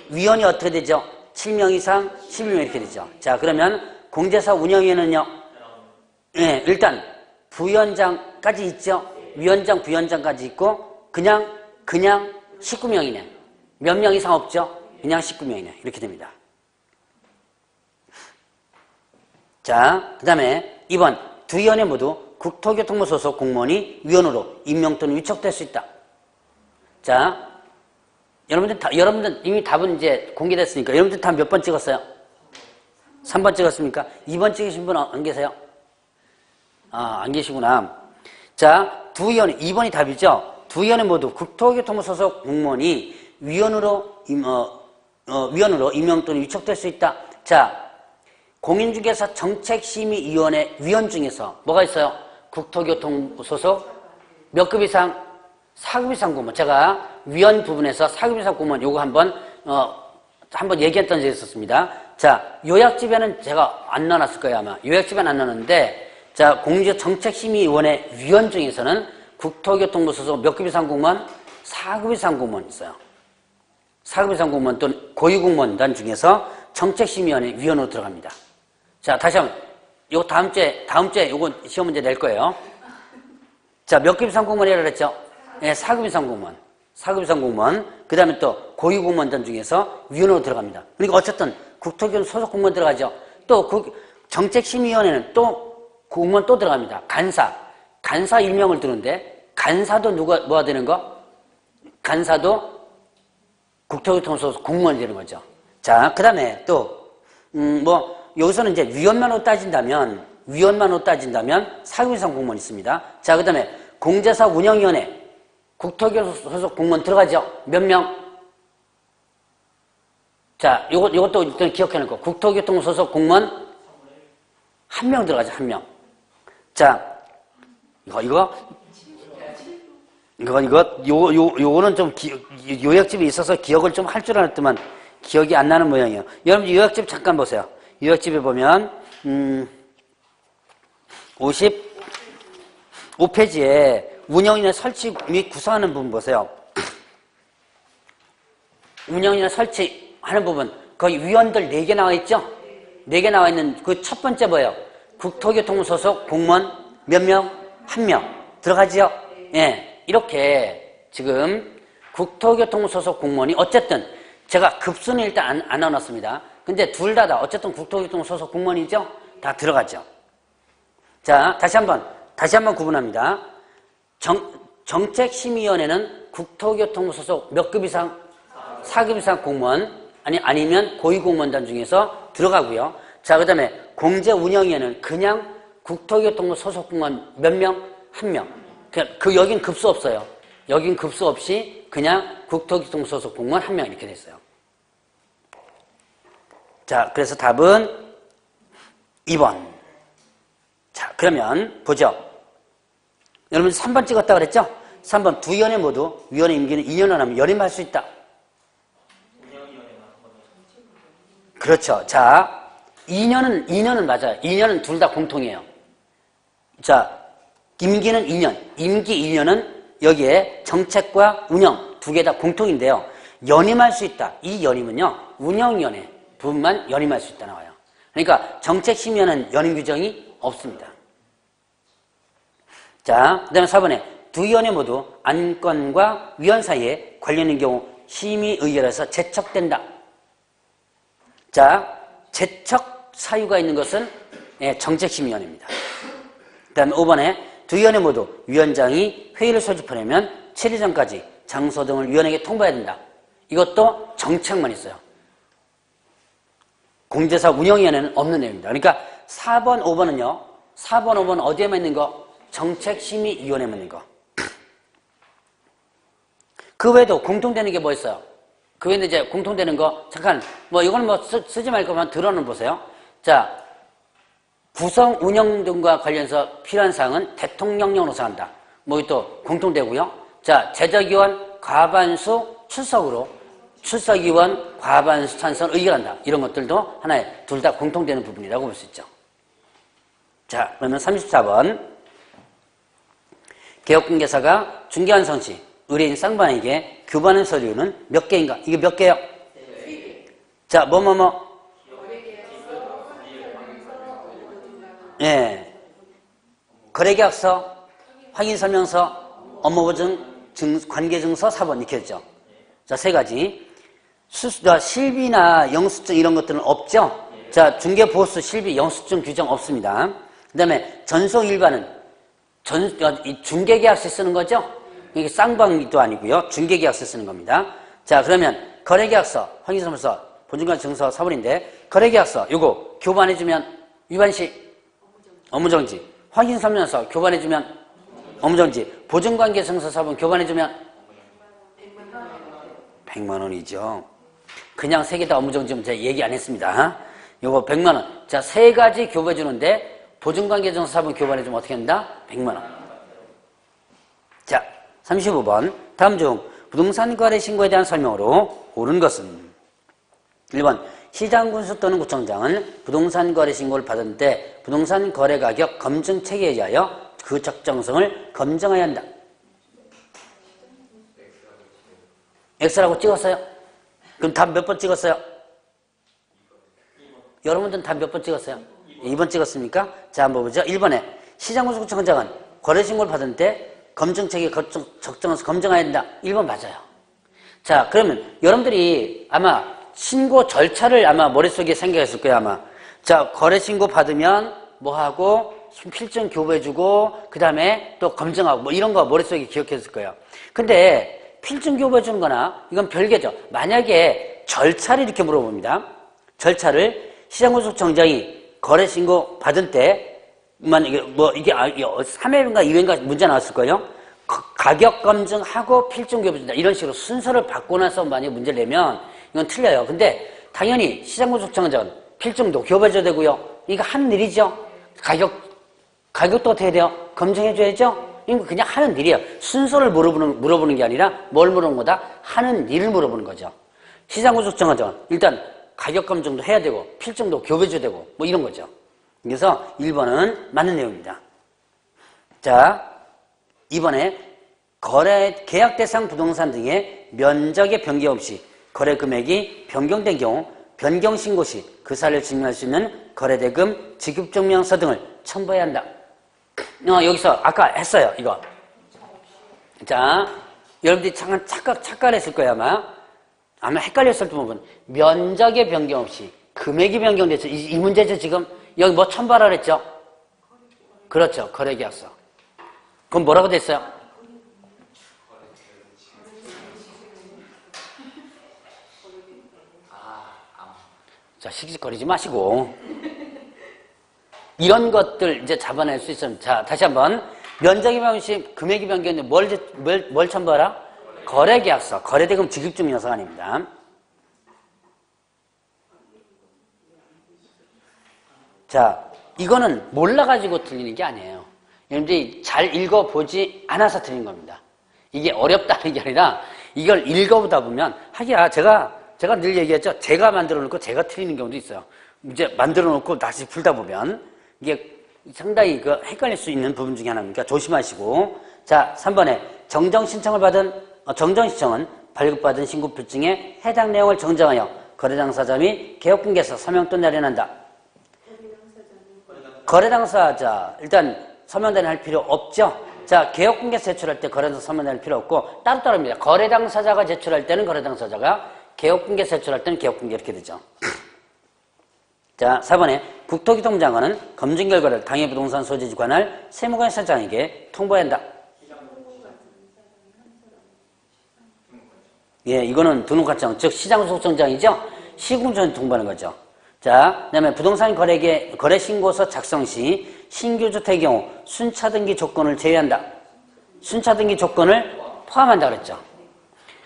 위원이 어떻게 되죠? 7명 이상 11명 이렇게 되죠. 자, 그러면 공제사 운영위원회는요, 예, 일단 부위원장까지 있죠. 위원장, 부위원장까지 있고 그냥 19명이네. 몇 명 이상 없죠? 그냥 19명이네. 이렇게 됩니다. 자, 그 다음에 2번 두 위원회 모두 국토교통부 소속 공무원이 위원으로 임명 또는 위촉될 수 있다. 자, 여러분들 이미 답은 이제 공개됐으니까 여러분들 답 몇 번 찍었어요? 3번 찍었습니까? 2번 찍으신 분 안 계세요? 아, 안 계시구나. 자, 두 위원회, 2번이 답이죠? 두 위원회 모두 국토교통부 소속 공무원이 위원으로 임명 또는 위촉될 수 있다. 자, 공인중개사 정책심의위원회 위원 중에서 뭐가 있어요? 국토교통부 소속 몇 급 이상? 4급 이상 공무원. 제가 위원 부분에서 4급 이상 공무원 요거 한번 얘기했던 적이 있었습니다. 자, 요약집에는 제가 안 넣어놨을 거예요, 아마. 요약집에는 안 넣었는데, 자, 공직정책심의위원회 위원 중에서는 국토교통부 소속 몇 급 이상 공무원? 4급 이상 공무원 있어요. 4급 이상 공무원 또는 고위공무원단 중에서 정책심의위원회 위원으로 들어갑니다. 자, 다시 한번, 요 다음 주에 요거 시험 문제 낼 거예요. 자, 몇 급 이상 공무원이라고 그랬죠? 네, 4급 이상 공무원. 4급 이상 공무원. 그 다음에 또 고위공무원단 중에서 위원으로 들어갑니다. 그러니까 어쨌든 국토교통 소속 공무원 들어가죠. 또 정책심의위원회는 또 공무원 또 들어갑니다. 간사 일명을 두는데 간사도 뭐가 되는 거? 간사도 국토교통 소속 공무원이 되는 거죠. 자, 그 다음에 또 여기서는 이제 위원만으로 따진다면 4급 이상 공무원 있습니다. 자, 그 다음에 공제사 운영위원회 국토교통 소속 공무원 들어가죠. 몇 명? 자, 요것도 일단 기억해 놓고 국토교통 소속 공무원 1명 들어가죠. 1명. 자, 요거는 좀 요약집에 있어서 기억을 좀 할 줄 알았더만 기억이 안 나는 모양이에요. 여러분 요약집 잠깐 보세요. 요약집에 보면 55페이지에 운영인의 설치 및 구성하는 부분 보세요. 운영인의 설치하는 부분 거기 위원들 4개 나와 있죠? 4개 나와 있는 그 첫 번째 뭐예요? 국토교통부 소속 공무원 몇 명? 1명 들어가지요? 예, 이렇게 지금 국토교통부 소속 공무원이 어쨌든 제가 급수는 일단 안 넣어놨습니다. 근데 둘 다 어쨌든 국토교통부 소속 공무원이죠? 다 들어가죠. 자, 다시 한번 구분합니다. 정책심의위원회는 국토교통부 소속 몇 급 이상? 4급 이상 공무원 아니면 고위공무원단 중에서 들어가고요. 자, 그 다음에 공제운영위원회는 그냥 국토교통부 소속 공무원 몇 명? 1명. 여긴 급수 없어요. 여긴 급수 없이 그냥 국토교통부 소속 공무원 1명 이렇게 됐어요. 자, 그래서 답은 2번. 자, 그러면 보죠. 여러분 3번 찍었다 그랬죠? 3번 두 위원회 모두 위원회 임기는 2년을 하면 연임할 수 있다. 그렇죠. 자, 2년은 맞아요. 2년은 둘 다 공통이에요. 자, 임기는 2년. 임기 2년은 여기에 정책과 운영 두 개 다 공통인데요. 연임할 수 있다. 이 연임은요. 운영위원회 부분만 연임할 수 있다 나와요. 그러니까 정책심의위원회는 연임 규정이 없습니다. 자, 그 다음에 4번에 두 위원회 모두 안건과 위원 사이에 관련인 경우 심의의결에서 제척된다. 자, 제척 사유가 있는 것은 정책심의위원회입니다. 그 다음에 5번에 두 위원회 모두 위원장이 회의를 소집하려면 7일 전까지 장소 등을 위원에게 통보해야 된다. 이것도 정책만 있어요. 공제사 운영위원회는 없는 내용입니다. 그러니까 4번, 5번은요. 4번, 5번 어디에만 있는 거? 정책심의위원회만 있는 거. 그 외에도 공통되는 게 뭐 있어요? 그 외에는 이제 공통되는 거, 잠깐, 이거는 쓰지 말고 한번 들어는 보세요. 자, 구성 운영 등과 관련해서 필요한 사항은 대통령령으로 정한다. 뭐 또 공통되고요. 자, 제적위원 과반수 출석으로 출석위원 과반수 찬성 의결한다. 이런 것들도 하나의 둘 다 공통되는 부분이라고 볼 수 있죠. 자, 그러면 34번. 개업공개사가 중개완성 시 의뢰인 쌍방에게 교부하는 서류는 몇 개인가? 이게 몇 개요? 자, 예. 거래계약서, 확인설명서, 업무보증, 관계증서 4번 이렇게 했죠. 자, 세 가지. 실비나 영수증 이런 것들은 없죠? 자, 중개보수, 실비, 영수증 규정 없습니다. 그 다음에 전속 일반은 중개계약서 쓰는 거죠? 이게 쌍방도 아니고요. 중개계약서 쓰는 겁니다. 자, 그러면 거래계약서, 확인설명서, 보증관 증서 4번인데 거래계약서 요거 교부안해주면 위반시 업무정지, 확인설명서 교부안해주면 업무정지, 보증관계증서 4번 교부안해주면 100만 원이죠. 그냥 세 개 다 업무정지면 제가 얘기 안 했습니다. 요거 100만 원. 자, 세 가지 교부해주는데 보증관계증서 4번 교부안해주면 어떻게 한다? 100만 원. 자, 35번. 다음 중 부동산 거래 신고에 대한 설명으로 옳은 것은 1번 시장군수 또는 구청장은 부동산 거래 신고를 받은 때 부동산 거래 가격 검증 체계에 의하여 그 적정성을 검증해야 한다. X라고 찍었어요? 그럼 답 몇 번 찍었어요? 여러분들은 답 몇 번 찍었어요? 2번 찍었습니까? 자, 한번 보죠. 1번에 시장군수 구청장은 거래 신고를 받은 때 검증 체계 적정해서 검증해야 한다. 1번 맞아요. 자, 그러면 여러분들이 아마 신고 절차를 아마 머릿속에 생각했을 거예요, 아마. 자, 거래 신고 받으면 뭐 하고 필증 교부해주고 그 다음에 또 검증하고 뭐 이런 거 머릿속에 기억했을 거예요. 근데 필증 교부해주는 거나 이건 별개죠. 만약에 절차를 이렇게 물어봅니다. 절차를 시장군수청장이 거래 신고 받은 때만 이게 3회인가 2회인가 문제 나왔을 거예요. 가격 검증하고 필증 교부해준다. 이런 식으로 순서를 바꾸고 나서 만약에 문제를 내면 이건 틀려요. 근데 당연히 시장군수청장은 필증도 교부해줘야 되고요. 이거 하는 일이죠. 가격도 어떻게 돼요? 검증해줘야죠. 이거 그냥 하는 일이에요. 순서를 물어보는 게 아니라 뭘 물어보는 거다? 하는 일을 물어보는 거죠. 시장군수청장은 일단 가격 검증도 해야 되고 필증도 교부해줘야 되고 뭐 이런 거죠. 그래서 1번은 맞는 내용입니다. 자, 2번에 계약 대상 부동산 등의 면적의 변경 없이 거래 금액이 변경된 경우 변경 신고 시 그 사실을 증명할 수 있는 거래대금 지급증명서 등을 첨부해야 한다. 여기서 아까 했어요, 이거. 자, 여러분들이 잠깐 착각했을 거예요, 아마 헷갈렸을 부분. 면적의 변경 없이 금액이 변경됐죠. 이 문제죠, 지금. 여기 뭐 첨부하라 그랬죠? 그렇죠, 거래계약서. 그럼 뭐라고 됐어요? 자, 씩씩거리지 마시고. 이런 것들 이제 잡아낼 수 있으면. 자, 다시 한번. 면적이 변경시 금액이 변경인데 뭘 첨부하라? 거래계약서. 거래대금 지급증명서가 아닙니다. 자, 이거는 몰라가지고 틀리는 게 아니에요. 여러분들이 잘 읽어보지 않아서 틀린 겁니다. 이게 어렵다는 게 아니라 이걸 읽어보다 보면 하기야 제가 늘 얘기했죠. 제가 만들어 놓고 제가 틀리는 경우도 있어요. 이제 만들어 놓고 다시 풀다 보면 이게 상당히 헷갈릴 수 있는 부분 중에 하나니까 조심하시고. 자, 3번에 정정신청은 발급받은 신고필증에 해당 내용을 정정하여 거래당사자 및 개업공개서 서명 또는 날인한다. 거래당사자 일단 서명 날인할 필요 없죠. 자, 개업공개서 제출할 때 거래당사자 서명 날인할 필요 없고 따로따로입니다. 거래당사자가 제출할 때는 거래당사자가, 개업공개서 제출할 때는 개업공개 이렇게 되죠. 자, 4번에 국토교통장관은 검증 결과를 당해 부동산 소재지 관할 세무관리사장에게 통보해야 한다. 예, 이거는 등록과장, 즉 시장소속청장이죠. 시공청이 통보하는 거죠. 자, 그다음에 부동산 거래 신고서 작성 시 신규 주택의 경우 순차 등기 조건을 제외한다. 순차 등기 조건을 포함한다 그랬죠.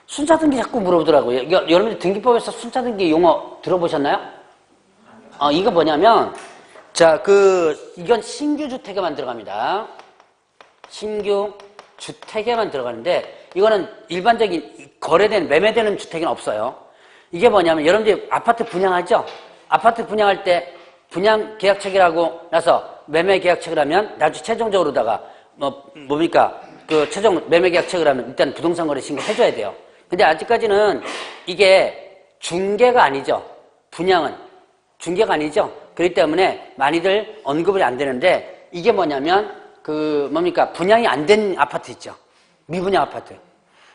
순차 등기 자꾸 물어보더라고요. 여러분들 등기법에서 순차 등기 용어 들어보셨나요? 이거 뭐냐면, 이건 신규 주택에만 들어갑니다. 신규 주택에만 들어가는데, 이거는 일반적인 거래된, 매매되는 주택은 없어요. 이게 뭐냐면, 여러분들이 아파트 분양하죠? 아파트 분양할 때, 분양 계약책이라고 나서 매매 계약책을 하면, 나중에 최종적으로다가, 최종 매매 계약책을 하면 일단 부동산 거래 신고 해줘야 돼요. 근데 아직까지는 이게 중개가 아니죠. 분양은. 중개가 아니죠. 그렇기 때문에 많이들 언급이 안 되는데, 이게 뭐냐면, 분양이 안 된 아파트 있죠. 미분양 아파트.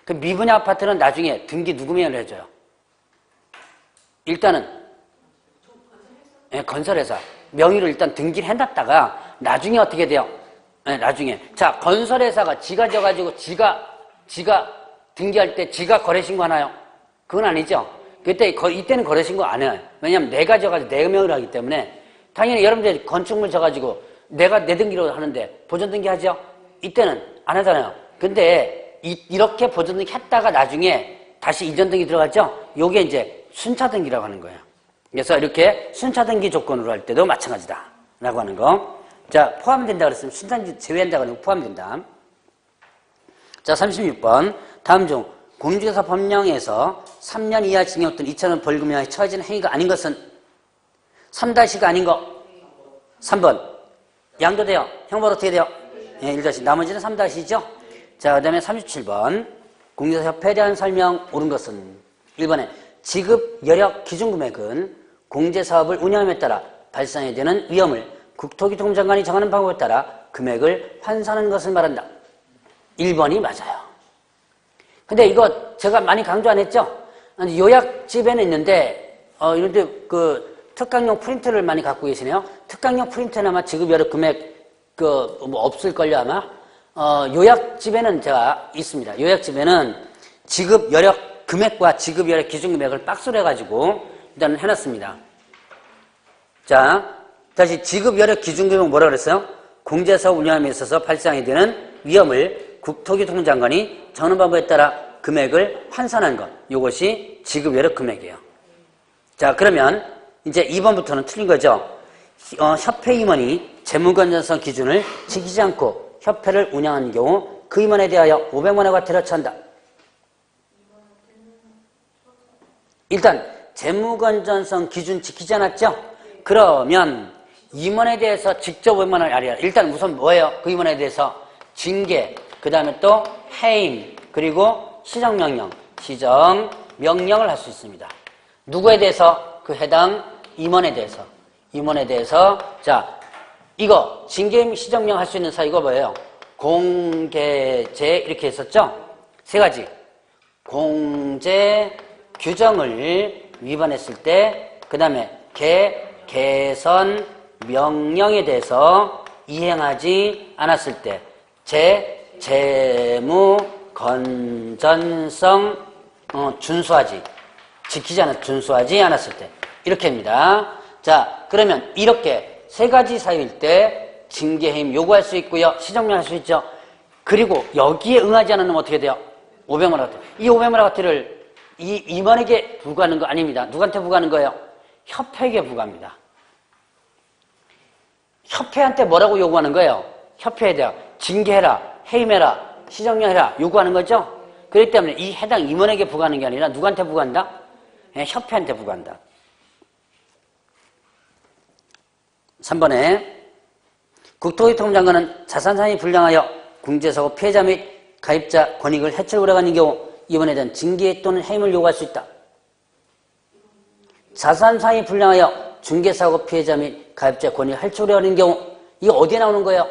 그 미분양 아파트는 나중에 등기 누구명의로 해줘요. 일단은, 건설회사. 명의로 일단 등기를 해놨다가, 나중에 어떻게 돼요? 나중에. 자, 건설회사가 지가 져가지고 지가 등기할 때 지가 거래신고 하나요? 그건 아니죠. 이때는 거래신고 안 해요. 왜냐면 내가 져가지고 내 명의로 하기 때문에 당연히 여러분들이 건축물 져가지고 내가 내 등기로 하는데 보존 등기 하죠? 이때는 안 하잖아요. 근데 이렇게 보존 등기 했다가 나중에 다시 이전 등기 들어가죠? 요게 이제 순차 등기라고 하는 거예요. 그래서 이렇게 순차 등기 조건으로 할 때도 마찬가지다. 라고 하는 거. 자, 포함된다 그랬으면 순차 등기 제외한다고 하는 거 포함된다. 자, 36번. 다음 중 공인중개사 법령에서 3년 이하 징역 또는 2,000원 벌금형에 처해지는 행위가 아닌 것은 3-가 아닌 거 3번 양도돼요. 형벌 어떻게 돼요? 1-. 나머지는 3-죠. 자, 그 다음에 37번 공인중개사 협회에 대한 설명 옳은 것은 1번에 지급 여력 기준금액은 공제사업을 운영함에 따라 발생해야 되는 위험을 국토교통부 장관이 정하는 방법에 따라 금액을 환산하는 것을 말한다. 1번이 맞아요. 근데 이거 제가 많이 강조 안 했죠? 요약집에는 있는데, 이런데 특강용 프린트를 많이 갖고 계시네요. 특강용 프린트는 아마 지급 여력 금액, 없을걸요, 아마. 요약집에는 제가 있습니다. 요약집에는 지급 여력 금액과 지급 여력 기준 금액을 박스로 해가지고 일단 해놨습니다. 자, 다시 지급 여력 기준 금액은 뭐라 그랬어요? 공제사업 운영함에 있어서 발생하게 되는 위험을 국토교통부 장관이 정하는 방법에 따라 금액을 환산한 것. 이것이 지급 여력 금액이에요. 자, 그러면 이제 2번부터는 틀린 거죠. 협회 임원이 재무건전성 기준을 지키지 않고 협회를 운영하는 경우 그 임원에 대하여 500만 원의 과태료를 처한다. 일단 재무건전성 기준 지키지 않았죠? 그러면 임원에 대해서 직접 500만 원을 알아야 일단 우선 뭐예요? 그 임원에 대해서 징계, 그 다음에 또 해임, 그리고 시정명령을 할 수 있습니다. 누구에 대해서? 그 해당 임원에 대해서. 자, 이거 징계, 시정명 할 수 있는 사유가 뭐예요? 공개제 이렇게 했었죠? 3가지. 공제 규정을 위반했을 때, 그 다음에 개선 명령에 대해서 이행하지 않았을 때, 재무 건전성 준수하지 않았을 때 이렇게입니다. 자, 그러면 이렇게 3가지 사유일 때 징계 해임 요구할 수 있고요, 시정명 할 수 있죠. 그리고 여기에 응하지 않으면 어떻게 돼요? 500만 원 과태료. 이 500만 원 과태료를 이 임원에게 부과하는 거 아닙니다. 누구한테 부과하는 거예요? 협회에게 부과합니다. 협회한테 뭐라고 요구하는 거예요? 협회에 대한 징계해라, 해임해라, 시정령해라 요구하는 거죠. 그렇기 때문에 이 해당 임원에게 부과하는 게 아니라 누구한테 부과한다? 협회한테 부과한다. 3번에 국토교통부 장관은 자산상이 불량하여 공제사고 피해자 및 가입자 권익을 해칠 우려가 있는 경우 이번에 대한 징계 또는 해임을 요구할 수 있다. 자산상이 불량하여 중개사고 피해자 및 가입자 권익을 해칠 우려가 있는 경우 이거 어디에 나오는 거예요?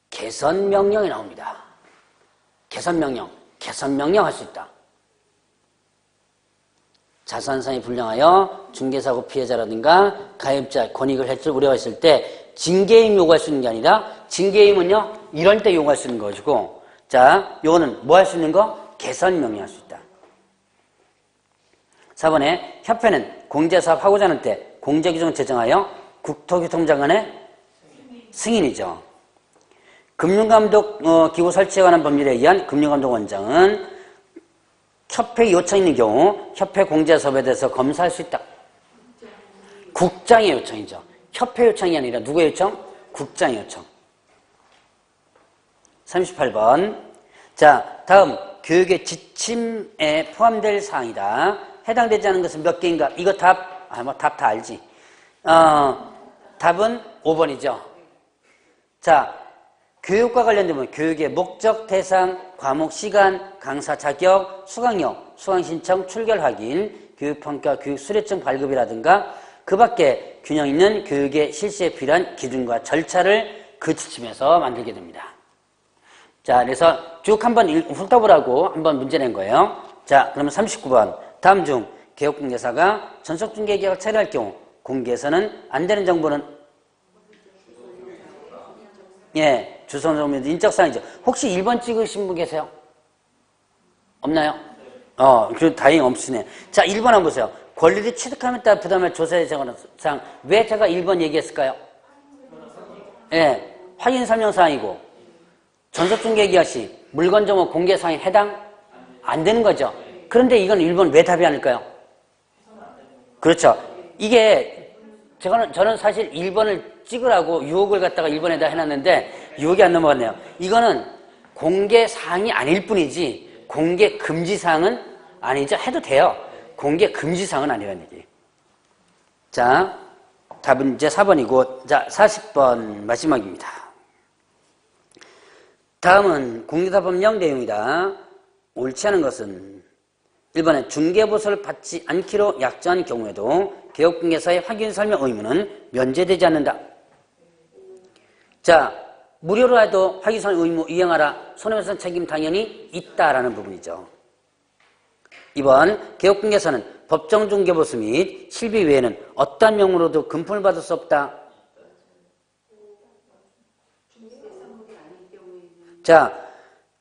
개선명령이 나옵니다. 개선명령 할 수 있다. 자산상이 불량하여 중개사고 피해자라든가 가입자 권익을 해칠 우려가 있을 때 징계임 요구할 수 있는 게 아니라 징계임은요 이럴 때 요구할 수 있는 것이고, 자, 요거는 뭐 할 수 있는 거? 개선명령 할 수 있다. 4번에 협회는 공제사업 하고자 하는 때 공제규정을 제정하여 국토교통부 장관의 승인이죠. 금융감독 기구 설치에 관한 법률에 의한 금융감독원장은 협회 요청이 있는 경우 협회 공제사업에 대해서 검사할 수 있다. 국장의 요청이죠. 협회 요청이 아니라 누구의 요청? 국장의 요청. 38번. 자, 다음 교육의 지침에 포함될 사항이다. 해당되지 않은 것은 몇 개인가? 이거 답, 답 다 알지? 답은 5번이죠. 자, 교육과 관련되면 교육의 목적, 대상, 과목, 시간, 강사 자격, 수강력, 수강 신청, 출결 확인, 교육평가, 교육 수료증 발급이라든가 그 밖에 균형 있는 교육의 실시에 필요한 기준과 절차를 그 지침에서 만들게 됩니다. 자, 그래서 쭉 한번 훑어보라고 한번 문제 낸 거예요. 자, 그러면 39번. 다음 중 개업공개사가 전속중개계약을 체결할 경우 공개에서는 안 되는 정보는 예, 주소는 인적사항이죠. 혹시 1번 찍으신 분 계세요? 없나요? 그 다행히 없으네. 자, 1번 한번 보세요. 권리를 취득함에 따라 부담할 조사의 정황상 왜 제가 1번 얘기했을까요? 예, 확인 설명사항이고 전속중개계약 시 물건 정보 공개사항에 해당 안 되는 거죠. 그런데 이건 1번 왜 답이 아닐까요? 그렇죠. 이게 저는 사실 1번을 찍으라고 유혹을 갖다가 1번에다 해놨는데 유혹이 안 넘어갔네요. 이거는 공개사항이 아닐 뿐이지 공개 금지사항은 아니죠. 해도 돼요. 공개 금지사항은 아니라는 얘기. 자, 답은 이제 4번이고 자, 40번 마지막입니다. 다음은 공개사법령 내용이다. 옳지 않은 것은 1번에 중개보수를 받지 않기로 약정한 경우에도 개업공개사의 확인 설명 의무는 면제되지 않는다. 자, 무료로 해도 확인 설명 의무 이행하라. 손해배상 책임 당연히 있다라는 부분이죠. 2번 개업공개사는 법정 중개보수 및 실비 외에는 어떠한 명목으로도 금품을 받을 수 없다. 자,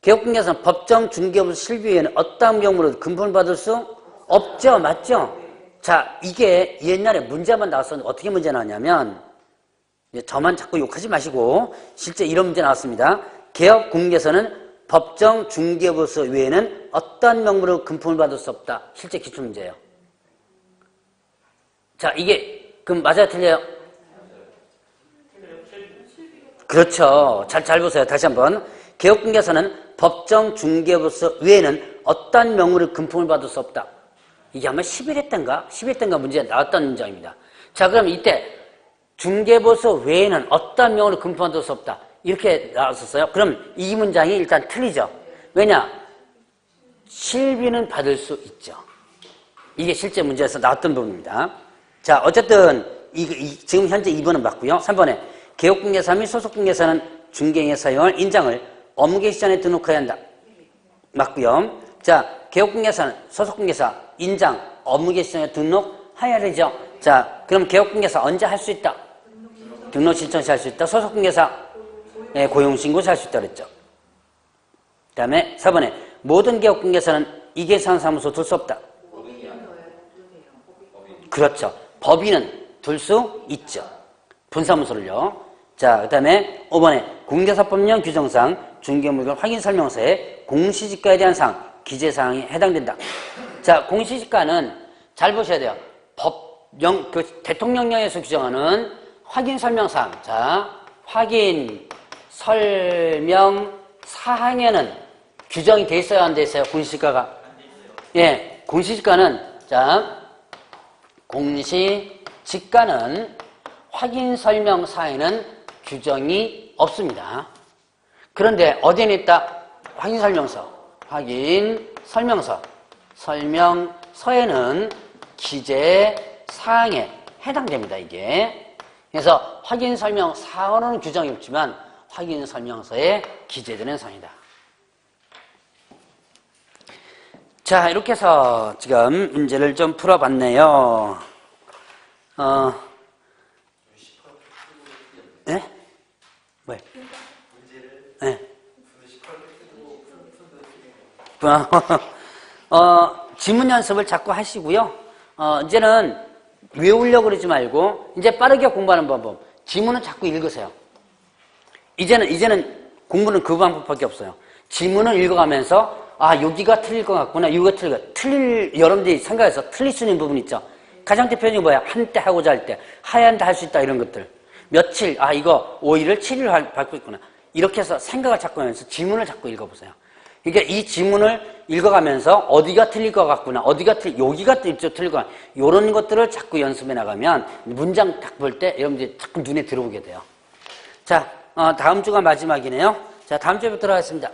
개업공개사는 법정 중개보수 실비 외에는 어떠한 명목으로도 금품을 받을 수 없죠. 맞죠? 자, 이게 옛날에 문제만 나왔었는데 어떻게 문제 나왔냐면 저만 자꾸 욕하지 마시고 실제 이런 문제 나왔습니다. 개업공개사는 법정 중개보수 외에는 어떠한 명목으로 금품을 받을 수 없다. 실제 기출문제예요. 자, 이게 그럼 맞아요? 틀려요? 그렇죠. 잘 보세요. 다시 한번. 개업공개사는 법정 중개보수 외에는 어떠한 명목으로 금품을 받을 수 없다. 이게 아마 11회 때인가? 12회 때인가 문제가 나왔던 문장입니다. 자, 그럼 이때 중개보수 외에는 어떠한 명목으로 금품을 받을 수 없다. 이렇게 나왔었어요. 그럼 이 문장이 일단 틀리죠. 왜냐? 실비는 받을 수 있죠. 이게 실제 문제에서 나왔던 부분입니다. 자, 어쨌든 지금 현재 2번은 맞고요. 3번에 개업공개사 및 소속공개사는 중개행에 사용할 인장을 업무개시전에 등록해야 한다. 맞고요. 자, 개업공개사는 소속공개사 인장 업무개시전에 등록해야 되죠. 자, 그럼 개업공개사 언제 할 수 있다? 등록 신청 시 할 수 있다. 소속공개사 고용신고 시 할 수 있다 그랬죠. 그 다음에 4번에 모든 개업공개사는 이계상사무소 둘 수 없다. 그렇죠. 법인은 둘 수 있죠. 분사무소를요. 자, 그 다음에 5번에 공개사법령 규정상 중개물건 확인설명서에 공시지가에 대한 사항, 기재사항에 해당된다. 자, 공시지가는 잘 보셔야 돼요. 대통령령에서 규정하는 확인설명사항. 자, 확인 설명 사항에는 규정이 돼 있어야 안 돼 있어요? 공시지가가. 예, 공시지가는 자, 공시지가는 확인 설명 사항에는 규정이 없습니다. 그런데 어디에 있다? 확인 설명서. 확인 설명서. 설명서에는 기재 사항에 해당됩니다. 이게. 그래서 확인 설명 사항으로는 규정이 없지만 확인 설명서에 기재되는 사항이다. 자, 이렇게 해서 지금 문제를 좀 풀어봤네요. 네? 왜? 네. 지문 연습을 자꾸 하시고요. 이제는 외우려고 그러지 말고 이제 빠르게 공부하는 방법. 지문은 자꾸 읽으세요. 이제는 공부는 그 방법밖에 없어요. 지문을 읽어가면서 아, 여기가 틀릴 것 같구나. 여기가 여러분들이 생각해서 틀릴 수 있는 부분 있죠. 가장 대표적인 뭐야? 한때 하고자 할 때, 하얀데 할 수 있다 이런 것들. 며칠, 이거 5일을 7일 밟고 있구나. 이렇게 해서 생각을 자꾸 하면서 지문을 자꾸 읽어보세요. 그러니까 이 지문을 읽어가면서 어디가 틀릴 것 같구나, 여기가 틀릴 것 같구나. 이런 것들을 자꾸 연습해 나가면 문장 딱 볼 때 여러분들이 자꾸 눈에 들어오게 돼요. 자, 다음 주가 마지막이네요. 자, 다음 주에 뵙도록 하겠습니다.